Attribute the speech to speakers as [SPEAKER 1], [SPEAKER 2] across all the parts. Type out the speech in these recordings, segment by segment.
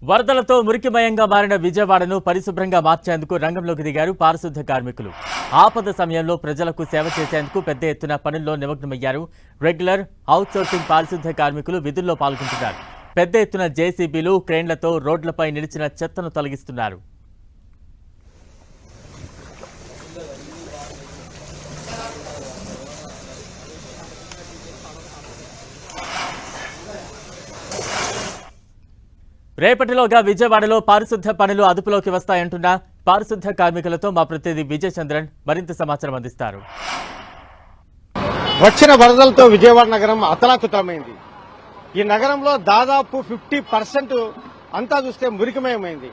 [SPEAKER 1] వరదలతో మురికిమయంగా మారిన విజయవాడను పరిశుభ్రంగా మార్చేందుకు రంగంలోకి దిగారు పారిశుద్ధ కార్మికులు. ఆపద సమయంలో ప్రజలకు సేవ చేసేందుకు పెద్ద ఎత్తున పనుల్లో నిమగ్నమయ్యారు. రెగ్యులర్, అవుట్సోర్సింగ్ పారిశుద్ధ కార్మికులు విధుల్లో పాల్గొంటున్నారు. పెద్ద ఎత్తున జేసీబీలు, క్రేన్లతో రోడ్లపై నిలిచిన చెత్తను తొలగిస్తున్నారు. రేపటిలోగా విజయవాడలో పారిశుద్ధ పనులు అదుపులోకి వస్తాయంటున్న పారిశుద్ధ కార్మికులతో మా ప్రతినిధి విజయ్ చంద్రన్ మరింత సమాచారం అందిస్తారు.
[SPEAKER 2] వచ్చిన వరదలతో విజయవాడ నగరం అతలాకుతలమైంది. ఈ నగరంలో దాదాపు 50% అంతా చూస్తే మురికిమయమైంది.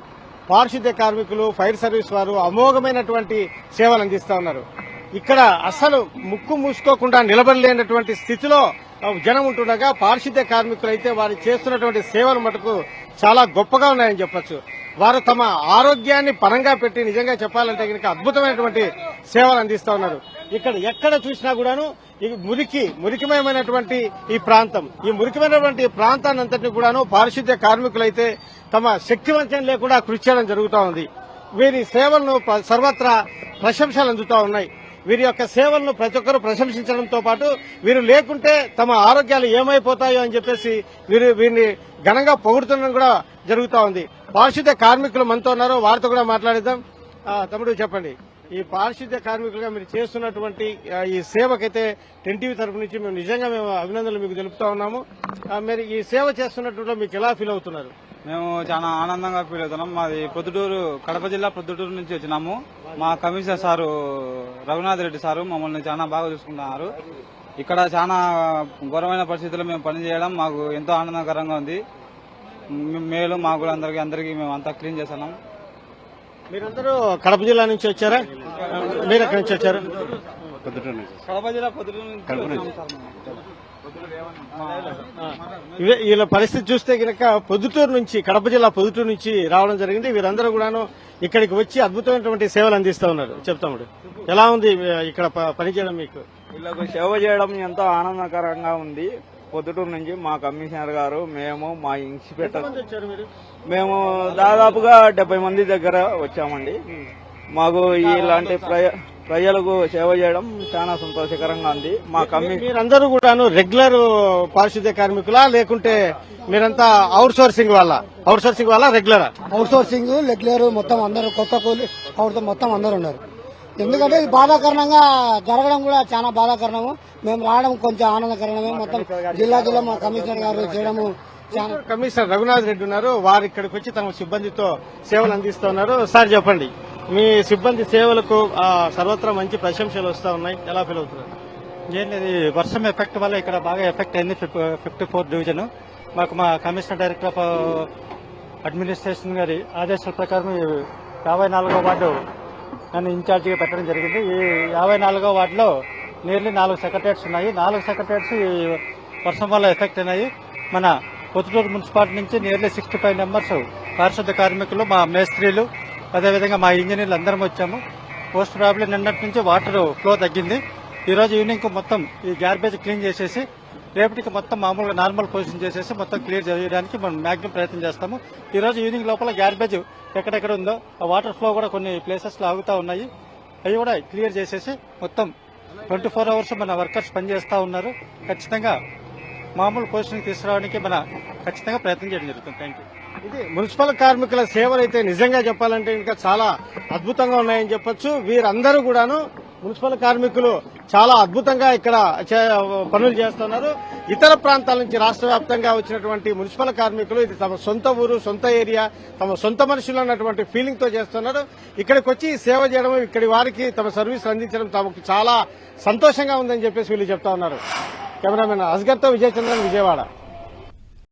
[SPEAKER 2] పారిశుద్ధ్య కార్మికులు, ఫైర్ సర్వీస్ వారు అమోఘమైనటువంటి సేవలు అందిస్తా ఉన్నారు. ఇక్కడ అసలు ముక్కు మూసుకోకుండా నిలబడలేనటువంటి స్థితిలో జనం ఉంటుండగా పారిశుద్ధ్య కార్మికులు అయితే వారు చేస్తున్నటువంటి సేవలు మటుకు చాలా గొప్పగా ఉన్నాయని చెప్పొచ్చు. వారు తమ ఆరోగ్యాన్ని పరంగా పెట్టి నిజంగా చెప్పాలంటే కనుక అద్భుతమైనటువంటి సేవలు అందిస్తా ఉన్నారు. ఇక్కడ ఎక్కడ చూసినా కూడాను మురికిమయమైనటువంటి ఈ ప్రాంతం, ఈ మురికిమైనటువంటి ప్రాంతాన్ని అంతటినీ కూడాను పారిశుద్ధ్య కార్మికులైతే తమ శక్తివంచన లేకుండా కృషి చేయడం జరుగుతూ ఉంది. వీరి సేవలను సర్వత్రా ప్రశంసలు అందుతూ ఉన్నాయి. వీరి యొక్క సేవలను ప్రతి ఒక్కరూ ప్రశంసించడంతో పాటు వీరు లేకుంటే తమ ఆరోగ్యాలు ఏమైపోతాయో అని చెప్పేసి వీరిని ఘనంగా పొగుడుతుండడం కూడా జరుగుతూ ఉంది. పారిశుద్ధ్య కార్మికులు మనతో ఉన్నారు, వారితో కూడా మాట్లాడిద్దాం. తమ్ముడు చెప్పండి, ఈ పారిశుద్ధ్య కార్మికులుగా మీరు చేస్తున్నటువంటి ఈ సేవకైతే టెన్టీవీ తరఫు నుంచి మేము అభినందనలు మీకు తెలుపుతా ఉన్నాము. మీరు ఈ సేవ చేస్తున్నట్టు మీకు ఎలా ఫీల్ అవుతున్నారు?
[SPEAKER 3] మేము చాలా ఆనందంగా ఫీల్ అవుతున్నాం. మాది ప్రొద్దుటూరు, కడప జిల్లా ప్రొద్దుటూరు నుంచి వచ్చినాము. మా commissioner sir Raghunath Reddy sir మమ్మల్ని చాలా బాగా చూసుకుంటున్నారు. ఇక్కడ చాలా ఘోరమైన పరిస్థితుల్లో మేము పనిచేయడం మాకు ఎంతో ఆనందకరంగా ఉంది. మేలు మాకు కూడా అందరికీ మేము అంతా క్లీన్ చేస్తున్నాం.
[SPEAKER 2] మీరందరూ కడప జిల్లా నుంచి వచ్చారా? మీరు ఎక్కడి నుంచి వచ్చారు?
[SPEAKER 3] కడప జిల్లా ప్రొద్దుటూరు నుంచి.
[SPEAKER 2] వీళ్ళ పరిస్థితి చూస్తే కనుక పొద్దుటూరు నుంచి, కడప జిల్లా పొద్దుటూరు నుంచి రావడం జరిగింది. వీరందరూ కూడాను ఇక్కడికి వచ్చి అద్భుతమైనటువంటి సేవలు అందిస్తా ఉన్నారు. చెప్తాము, ఎలా ఉంది ఇక్కడ పనిచేయడం? మీకు
[SPEAKER 4] వీళ్ళకు సేవ చేయడం ఎంతో ఆనందకరంగా ఉంది. పొద్దుటూరు నుంచి మా కమిషనర్ గారు, మేము, మా ఇన్స్పెక్టర్, మేము దాదాపుగా 70 మంది దగ్గర వచ్చామండి. మాకు ఇలాంటి ప్రజలకు సేవ చేయడం చాలా సంతోషకరంగా ఉంది. మా
[SPEAKER 2] మీరందరూ కూడాను రెగ్యులర్ పారిశుద్ధ్య కార్మికులా, లేకుంటే మీరంతా అవుట్ సోర్సింగ్ వాళ్ళ రెగ్యులర్?
[SPEAKER 5] అవుట్ సోర్సింగ్, రెగ్యులర్ మొత్తం అందరూ, కొత్త కూలి మొత్తం అందరూ ఉన్నారు. ఎందుకంటే ఇది బాధాకరణంగా జరగడం కూడా చాలా బాధాకరణము. మేము రావడం కొంచెం ఆనందకరమే. మొత్తం జిల్లా మా కమిషనర్ గారు చేయడము.
[SPEAKER 2] కమిషనర్ రఘునాథ్ రెడ్డి ఉన్నారు, వారు ఇక్కడికి వచ్చి తమ సిబ్బందితో సేవలు అందిస్తున్నారు. సార్ చెప్పండి, మీ సిబ్బంది సేవలకు సర్వత్రా మంచి ప్రశంసలు వస్తా ఉన్నాయి, ఎలా ఫీల్ అవుతున్నారు?
[SPEAKER 6] ఏం లేదు, వర్షం ఎఫెక్ట్ వల్ల ఇక్కడ బాగా ఎఫెక్ట్ అయింది 54 డివిజన్. మాకు మా కమిషనర్ డైరెక్టర్ ఆఫ్ అడ్మినిస్ట్రేషన్ గారి ఆదేశాల ప్రకారం 54వ వార్డు నన్ను ఇన్ఛార్జిగా పెట్టడం జరిగింది. ఈ 54వ వార్డులో నియర్లీ 4 సెక్రటరీస్ ఉన్నాయి. 4 సెక్రటరీస్ వర్షం వల్ల ఎఫెక్ట్ అయినాయి. మన పొద్దుటూరు మున్సిపాలిటీ నుంచి నియర్లీ 65 మెంబర్స్ పారిశుద్ధ కార్మికులు, మా మేస్త్రీలు, అదేవిధంగా మా ఇంజనీర్లు అందరం వచ్చాము. పోస్ట్ ప్రాబ్లం నిన్నటి నుంచి వాటర్ ఫ్లో తగ్గింది. ఈ రోజు ఈవినింగ్ మొత్తం ఈ గార్బేజ్ క్లీన్ చేసేసి రేపటికి మొత్తం మామూలుగా నార్మల్ పొజిషన్ చేసేసి మొత్తం క్లియర్ చేయడానికి మనం మాక్సిమం ప్రయత్నం చేస్తాము. ఈ రోజు ఈవినింగ్ లోపల గార్బేజ్ ఎక్కడెక్కడ ఉందో ఆ వాటర్ ఫ్లో కూడా కొన్ని ప్లేసెస్ లో ఆగుతా ఉన్నాయి, అవి కూడా క్లియర్ చేసేసి మొత్తం 24 అవర్స్ మన వర్కర్స్ పనిచేస్తా ఉన్నారు. ఖచ్చితంగా మామూలు పొజిషన్ తీసుకురావడానికి మన ఖచ్చితంగా ప్రయత్నం చేయడం జరుగుతుంది. Thank you.
[SPEAKER 2] ఇది మున్సిపల్ కార్మికుల సేవలు అయితే నిజంగా చెప్పాలంటే ఇంకా చాలా అద్భుతంగా ఉన్నాయని చెప్పొచ్చు. వీరందరూ కూడాను మున్సిపల్ కార్మికులు చాలా అద్భుతంగా ఇక్కడ పనులు చేస్తున్నారు. ఇతర ప్రాంతాల నుంచి రాష్ట్ర వ్యాప్తంగా వచ్చినటువంటి మున్సిపల్ కార్మికులు ఇది తమ సొంత ఊరు, సొంత ఏరియా, తమ సొంత మనుషులు అన్నటువంటి ఫీలింగ్ తో చేస్తున్నారు. ఇక్కడికి వచ్చి సేవ చేయడం, ఇక్కడి వారికి తమ సర్వీస్ అందించడం తమకు చాలా సంతోషంగా ఉందని చెప్పేసి వీళ్ళు చెప్తా ఉన్నారు. కెమెరామెన్ అస్గర్ తో విజయ్ చంద్రన్, విజయవాడ.